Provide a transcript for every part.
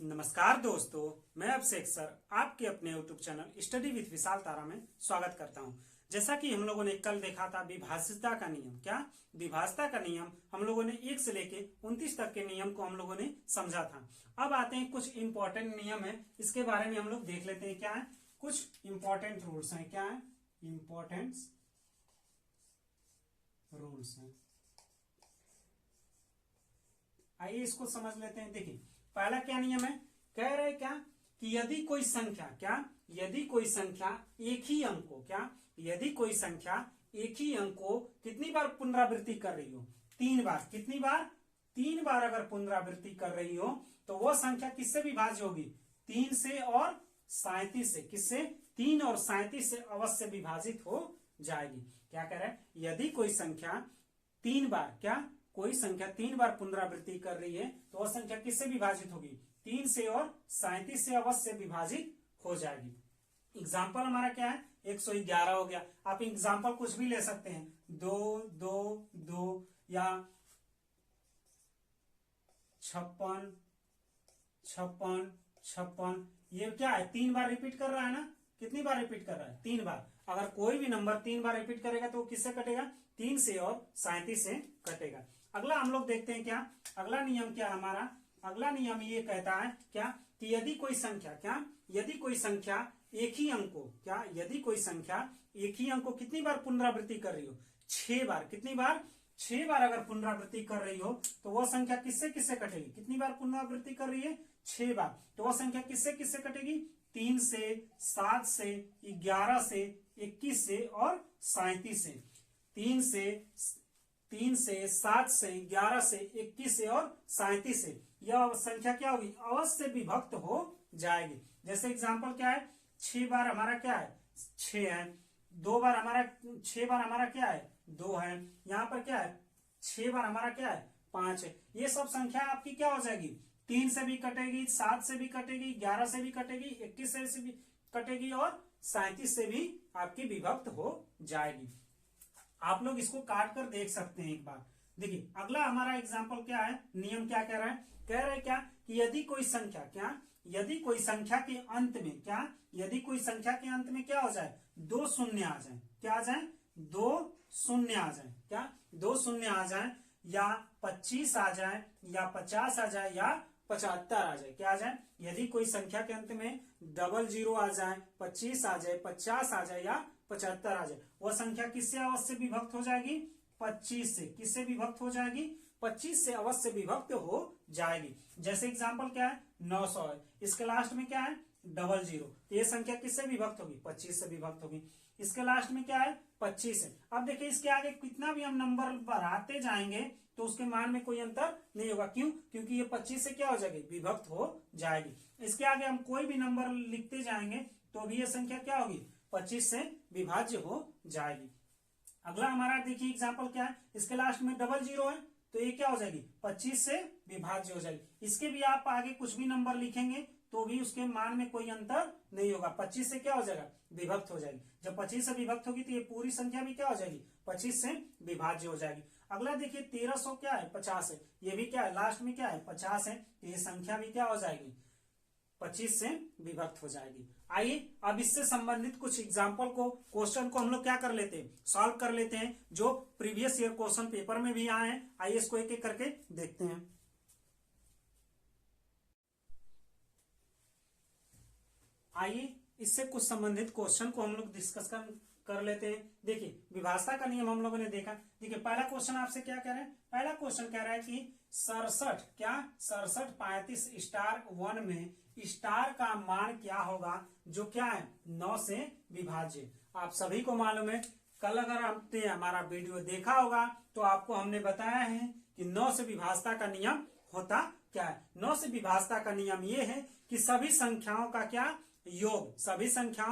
नमस्कार दोस्तों, मैं अभिषेक सर आपके अपने YouTube चैनल स्टडी विद विशाल तारा में स्वागत करता हूं। जैसा कि हम लोगों ने कल देखा था विभाज्यता का नियम। क्या विभाज्यता का नियम हम लोगों ने 1 से लेके 29 तक के नियम को हम लोगों ने समझा था। अब आते हैं कुछ इंपॉर्टेंट नियम है, इसके बारे में हम लोग देख लेते हैं। क्या है? कुछ इंपॉर्टेंट रूल्स हैं। क्या है? इंपॉर्टेंट रूल्स हैं। आइए इसको समझ लेते हैं। देखिए पहला क्या नियम है, कह रहे क्या कि यदि कोई संख्या एक ही अंक को यदि कोई संख्या एक ही अंक को कितनी बार पुनरावृत्ति कर रही हो, 3 बार। कितनी बार? 3 बार अगर पुनरावृत्ति कर रही हो तो वो संख्या किससे विभाज्य होगी? 3 से और 37 से। किससे? 3 और 37 से अवश्य विभाजित हो जाएगी। क्या कह रहा है? यदि कोई संख्या 3 बार कोई संख्या 3 बार पुनरावृत्ति कर रही है तो वह संख्या किससे विभाजित होगी? 3 से और 37 से अवश्य विभाजित हो जाएगी। एग्जाम्पल हमारा क्या है? 111 हो गया। आप एग्जाम्पल कुछ भी ले सकते हैं, 2 2 2 या 56 56 56। ये क्या है? 3 बार रिपीट कर रहा है ना। कितनी बार रिपीट कर रहा है? 3 बार। अगर कोई भी नंबर 3 बार रिपीट करेगा तो वो किससे कटेगा? 3 से और 37 से कटेगा। अगला हम लोग देखते हैं। क्या अगला नियम क्या हमारा? अगला नियम ये कहता है क्या कि यदि कोई संख्या एक ही अंक को यदि कोई संख्या एक ही अंक को कितनी बार पुनरावृत्ति कर रही हो? 6 बार। कितनी बार? 6 बार अगर पुनरावृत्ति कर रही हो तो वह संख्या किससे किससे कटेगी? कितनी बार पुनरावृत्ति कर रही है? 6 बार। तो वह संख्या किससे किससे कटेगी? 3 से, 7 से, 11 से, 21 से और 37 से। 3 से 7 से 11 से 21 से और 37 से यह संख्या क्या होगी? अवश्य विभक्त हो जाएगी। जैसे एग्जांपल क्या है? 6 बार हमारा क्या है? 6 है। 6 बार हमारा क्या है? 2 है। यहाँ पर क्या है? 6 बार हमारा क्या है? 5 है। ये सब संख्या आपकी क्या हो जाएगी? 3 से भी कटेगी, 7 से भी कटेगी, 11 से भी कटेगी, 21 से भी कटेगी और 37 से भी आपकी विभक्त हो जाएगी। आप लोग इसको काट कर देख सकते हैं एक बार। देखिए अगला हमारा एग्जाम्पल क्या है? नियम क्या कह रहा है? कह रहा है क्या कि यदि कोई संख्या के अंत में क्या हो जाए? 2 शून्य आ जाए। क्या आ जाए? 2 शून्य आ जाए। क्या 2 शून्य आ जाए, या 25 आ जाए, या 50 आ जाए, या 75 आ जाए। क्या आ जाए? यदि कोई संख्या के अंत में 00 आ जाए, 25 आ जाए, 50 आ जाए या 75 आ जाए, वह संख्या किससे अवश्य विभक्त हो जाएगी? 25 से। किससे विभक्त हो जाएगी? 25 से अवश्य विभक्त हो जाएगी। जैसे एग्जांपल क्या है? 900 है। इसके लास्ट में क्या है? 00। तो ये संख्या किससे विभक्त होगी? 25 से विभक्त होगी। इसके लास्ट में क्या है? 25 है। अब देखिए इसके आगे कितना भी हम नंबर बढ़ाते जाएंगे तो उसके मान में कोई अंतर नहीं होगा। क्यों? क्योंकि ये 25 से क्या हो जाएगी? विभक्त हो जाएगी। इसके आगे हम कोई भी नंबर लिखते जाएंगे तो भी ये संख्या क्या होगी? 25 से विभाज्य हो जाएगी। अगला हमारा देखिए एग्जाम्पल क्या है? इसके लास्ट में 00 है तो ये क्या हो जाएगी? 25 से विभाज्य हो जाएगी। इसके भी आप आगे कुछ भी नंबर लिखेंगे तो भी उसके मान में कोई अंतर नहीं होगा। 25 से क्या हो जाएगा? विभक्त हो जाएगी। जब 25 से विभक्त होगी तो ये पूरी संख्या भी क्या हो जाएगी? 25 से विभाज्य हो जाएगी। अगला देखिए 1300 क्या है? 50 है। ये भी क्या है? लास्ट में क्या है? 50 है। तो ये संख्या भी क्या हो जाएगी? 25 से विभक्त हो जाएगी। आइए अब इससे संबंधित कुछ एग्जाम्पल क्वेश्चन को हम लोग क्या कर लेते हैं? सॉल्व कर लेते हैं, जो प्रीवियस ईयर क्वेश्चन पेपर में भी आए हैं। आइए इसको एक एक करके देखते हैं। आइए इससे कुछ संबंधित क्वेश्चन को हम लोग डिस्कस कर लेते हैं। देखिए विभाज्यता का नियम हम लोगों ने देखा। देखिए पहला क्वेश्चन आपसे क्या कह रहा है? पहला क्वेश्चन कह रहा है कि 67 35 स्टार 1 में स्टार का मान क्या होगा जो क्या है? 9 से विभाज्य। आप सभी को मालूम है, कल अगर आपने हमारा वीडियो देखा होगा तो आपको हमने बताया है कि 9 से विभाज्यता का नियम होता क्या है। 9 से विभाज्यता का नियम ये है कि सभी संख्याओं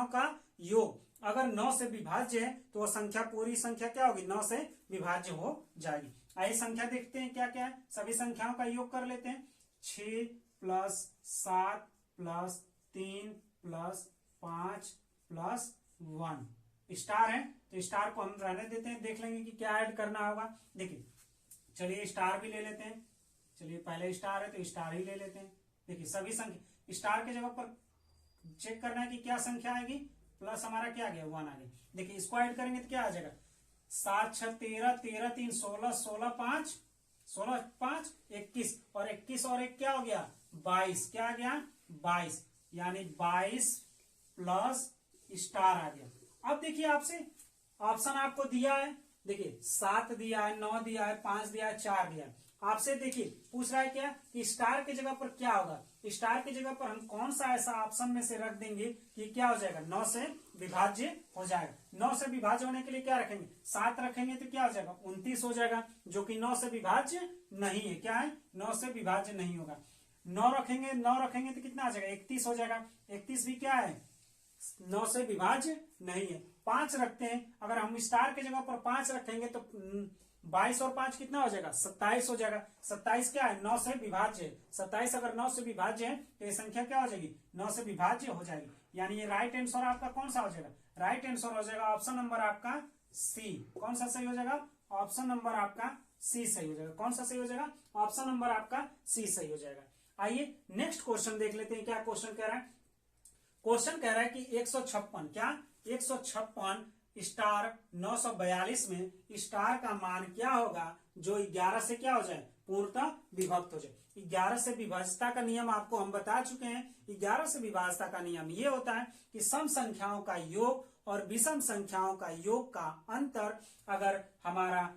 का योग अगर 9 से विभाज्य है तो वह संख्या पूरी संख्या क्या होगी? 9 से विभाज्य हो जाएगी। आइए संख्या देखते हैं क्या क्या है। सभी संख्याओं का योग कर लेते हैं। 6 + 7 + 3 + 5 + 1 स्टार है तो स्टार को हम रहने देते हैं। देख लेंगे कि क्या ऐड करना होगा। देखिए चलिए स्टार भी ले लेते हैं। चलिए पहले स्टार है तो स्टार ही ले लेते हैं। देखिए सभी संख्या स्टार के जगह पर चेक करना है कि क्या संख्या आएगी, प्लस हमारा क्या आ गया 1 आ गया। देखिए इसको ऐड करेंगे तो क्या आ जाएगा 7 6 13, 13 3 16, 16 5 16 5 21 और 21 और 1 क्या हो गया 22, क्या आ गया 22, यानी 22 प्लस स्टार आ गया। अब देखिए आपसे ऑप्शन आपको दिया है, देखिए 7 दिया है, 9 दिया है, 5 दिया है, 4 दिया है। आपसे देखिए पूछ रहा है क्या कि स्टार की जगह पर क्या होगा, स्टार की जगह पर हम कौन सा ऐसा ऑप्शन में से रख देंगे कि क्या हो जाएगा 9 से विभाज्य हो जाएगा। 9 से विभाज्य होने के लिए क्या रखेंगे 7 रखेंगे तो क्या हो जाएगा 29 हो जाएगा, जो कि 9 से विभाज्य नहीं है, क्या है 9 से विभाज्य नहीं होगा। 9 रखेंगे तो कितना आ जाएगा 31 हो जाएगा, 31 भी क्या है 9 से विभाज्य नहीं है। 5 रखते हैं, अगर हम स्टार की जगह पर 5 रखेंगे तो 22 और 5 कितना हो जाएगा 27 हो जाएगा। 27 क्या है 9 से विभाज्य है, 27 अगर 9 से विभाज्य है तो ये संख्या क्या हो जाएगी 9 से विभाज्य हो जाएगी, यानी ये राइट आंसर आपका कौन सा हो जाएगा, राइट आंसर हो जाएगा ऑप्शन नंबर आपका सी। कौन सा सही हो जाएगा, ऑप्शन नंबर आपका सी सही हो जाएगा। कौन सा सही हो जाएगा, ऑप्शन नंबर आपका सी सही हो जाएगा। आइए नेक्स्ट क्वेश्चन देख लेते हैं, क्या क्वेश्चन कह रहा है। क्वेश्चन कह रहा है कि 156 क्या 156 स्टार 942 में स्टार का मान क्या होगा जो 11 से क्या हो जाए पूर्णतः विभक्त हो जाए। 11 से विभाज्यता का नियम आपको हम बता चुके हैं। 11 से विभाज्यता का नियम ये होता है कि सम संख्याओं का योग और विषम संख्याओं का योग का अंतर अगर हमारा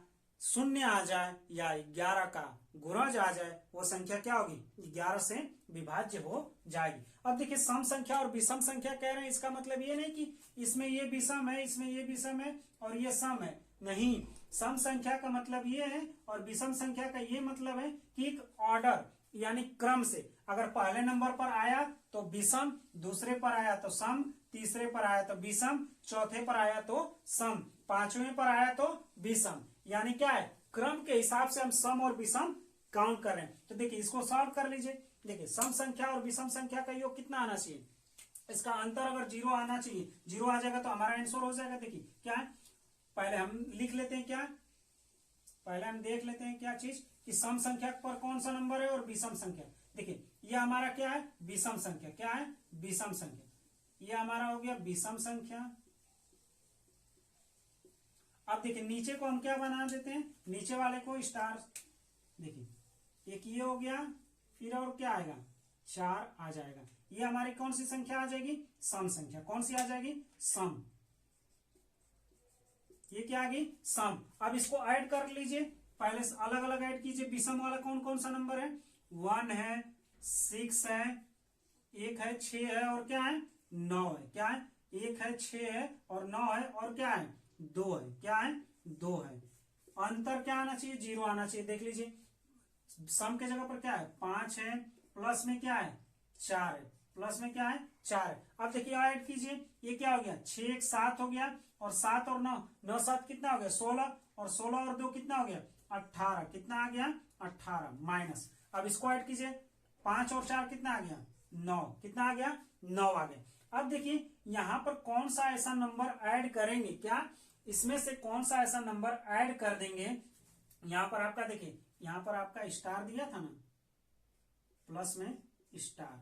0 आ जाए या 11 का गुणज आ जाए वो संख्या क्या होगी 11 से विभाज्य हो जाएगी। अब देखिए सम संख्या और विषम संख्या कह रहे हैं, इसका मतलब ये नहीं कि इसमें ये विषम है इसमें ये विषम है और ये सम है, नहीं। सम संख्या का मतलब ये है और विषम संख्या का ये मतलब है कि एक ऑर्डर यानी क्रम से, अगर पहले नंबर पर आया तो विषम, दूसरे पर आया तो सम, तीसरे पर आया तो विषम, चौथे पर आया तो सम, पांचवें पर आया तो विषम, यानी क्या है क्रम के हिसाब से हम सम और विषम काउंट कर रहे हैं। तो देखिए इसको सॉल्व कर लीजिए। देखिए सम संख्या और विषम संख्या का योग कितना आना चाहिए, इसका अंतर अगर 0 आना चाहिए, 0 आ जाएगा तो हमारा आंसर हो जाएगा। देखिए क्या है, पहले हम लिख लेते हैं, क्या पहले हम देख लेते हैं क्या चीज कि सम संख्या पर कौन सा नंबर है और विषम संख्या। देखिए ये हमारा क्या है विषम संख्या, क्या है विषम संख्या, ये हमारा हो गया विषम संख्या। अब देखिए नीचे को हम क्या बना देते हैं, नीचे वाले को स्टार। देखिए एक ये हो गया, फिर और क्या आएगा 4 आ जाएगा। ये हमारी कौन सी संख्या आ जाएगी सम संख्या, कौन सी आ जाएगी सम, ये क्या आ गई सम। अब इसको ऐड कर लीजिए, पहले से अलग अलग ऐड कीजिए। विषम वाला कौन कौन सा नंबर है 1 है 6 है 1 है 6 है और क्या है 9 है, क्या है 1 है 6 है और 9 है और क्या है 2 है, क्या है 2 है। अंतर क्या आना चाहिए 0 आना चाहिए। देख लीजिए सम के जगह पर क्या है 5 है, प्लस में क्या है 4 है, प्लस में क्या है 4 है। अब देखिए ऐड कीजिए, ये क्या हो गया 6 1 7 हो गया और 7 और 9 9 7 कितना हो गया 16 और 16 और 2 कितना हो गया 18, कितना आ गया 18 माइनस। अब इसको ऐड कीजिए 5 और 4 कितना आ गया 9, कितना आ गया 9 आ गया। अब देखिए यहां पर कौन सा ऐसा नंबर ऐड करेंगे, क्या इसमें से कौन सा ऐसा नंबर ऐड कर देंगे। यहां पर आपका देखिए यहां पर आपका स्टार दिया था ना, प्लस में स्टार,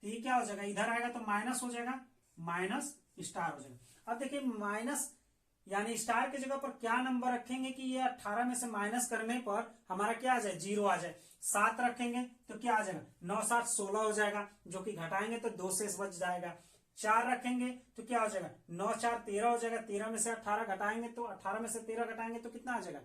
तो ये क्या हो जाएगा इधर आएगा तो माइनस हो जाएगा, माइनस स्टार हो जाएगा। अब देखिए माइनस यानी स्टार की जगह पर क्या नंबर रखेंगे कि ये 18 में से माइनस करने पर हमारा क्या आ जाए 0 आ जाए। 7 रखेंगे तो क्या आ जाएगा 9 7 16 हो जाएगा, जो कि घटाएंगे तो 2 से बच जाएगा। 4 रखेंगे तो क्या हो जाएगा 9 4 13 हो जाएगा, 13 में से 18 घटाएंगे तो 18 में से 13 घटाएंगे तो कितना आ जाएगा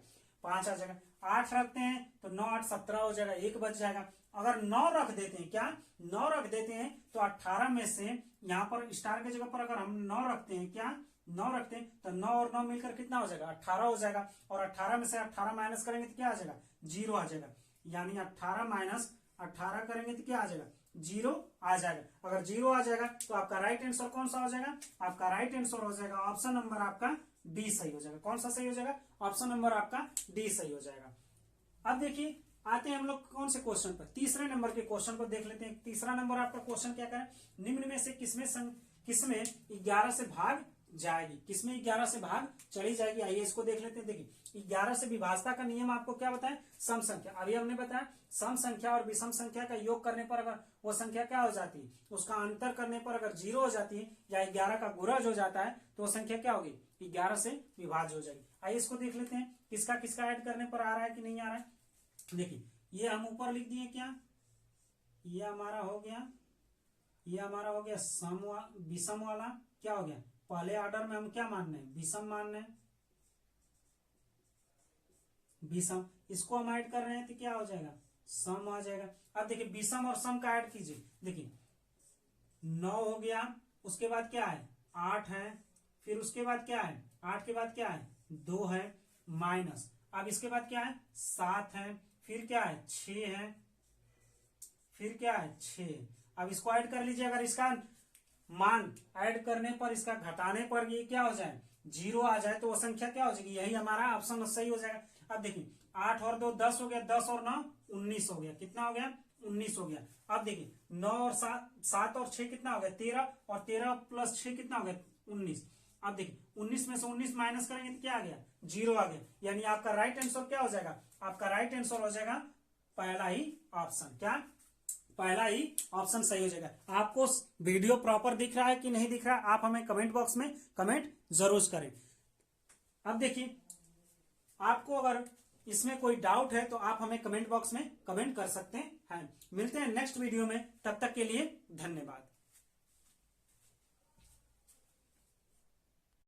5 आ जाएगा। 8 रखते हैं तो 9 8 17 हो जाएगा, 1 बच जाएगा। अगर 9 रख देते हैं, क्या 9 रख देते हैं तो 18 में से यहाँ पर स्टार की जगह पर अगर हम 9 रखते हैं, क्या 9 रखते हैं तो 9 और 9 मिलकर कितना हो जाएगा 18 हो जाएगा। और 18 में से 18 माइनस करेंगे तो क्या आ जाएगा 0 आ जाएगा, यानी 18 माइनस 18 करेंगे तो क्या आ जाएगा 0 आ जाएगा। अगर 0 आ जाएगा तो आपका राइट आंसर कौन सा हो जाएगा, आपका राइट आंसर हो जाएगा ऑप्शन नंबर आपका डी सही हो जाएगा। कौन सा सही हो जाएगा, ऑप्शन नंबर आपका डी सही हो जाएगा। अब देखिए आते हैं हम लोग कौन से क्वेश्चन पर, तीसरे नंबर के क्वेश्चन को देख लेते हैं। तीसरा नंबर आपका क्वेश्चन क्या करें, निम्न में से किसमें 11 से भाग जाएगी, किसमें 11 से भाग चली जाएगी। आइए इसको देख लेते हैं। देखिए 11 से विभाजता का नियम आपको क्या बताया, सम संख्या। अभी हमने बताया सम संख्या और विषम संख्या का योग करने पर अगर वो संख्या क्या हो जाती है, उसका अंतर करने पर अगर 0 हो जाती है या 11 का गुणज हो जाता है तो वो संख्या क्या होगी, 11 से विभाज्य हो जाएगी। आइए इसको देख लेते हैं किसका किसका ऐड करने पर आ रहा है कि नहीं आ रहा है। देखिए ये हम ऊपर लिख दिए क्या, ये हमारा हो गया, ये हमारा हो गया विषम वाला क्या हो गया, पहले ऑर्डर में हम क्या मान रहे हैं, विषम मान रहे हैं, विषम। इसको हम ऐड कर रहे हैं तो क्या हो जाएगा, सम आ जाएगा। अब देखिए विषम और सम का ऐड कीजिए, देखिए 9 हो गया, उसके बाद क्या है 8 है, फिर उसके बाद क्या है 8 के बाद क्या है 2 है, माइनस अब इसके बाद क्या है 7 है, फिर क्या है 6 है, फिर क्या है 6। अब इसको ऐड कर लीजिए, अगर इसका मान ऐड करने पर इसका घटाने पर ये क्या हो जाए 0 आ जाए तो वो संख्या क्या हो जाएगी, यही हमारा ऑप्शन सही हो जाएगा। अब देखिए 8 और 2 10 हो गया, 10 और 9 19 हो गया, कितना हो गया 19 हो गया। अब देखिए 9 और 7 और 6 कितना हो गया 13, और 13 प्लस 6 कितना हो गया 19। अब देखिए 19 में से 19 माइनस करेंगे तो क्या आ गया 0 आ गया, यानी आपका राइट आंसर क्या हो जाएगा, आपका राइट आंसर हो जाएगा पहला ही ऑप्शन, क्या पहला ही ऑप्शन सही हो जाएगा। आपको वीडियो प्रॉपर दिख रहा है कि नहीं दिख रहा है, आप हमें कमेंट बॉक्स में कमेंट जरूर करें। अब देखिए आपको अगर इसमें कोई डाउट है तो आप हमें कमेंट बॉक्स में कमेंट कर सकते हैं। मिलते हैं नेक्स्ट वीडियो में, तब तक के लिए धन्यवाद।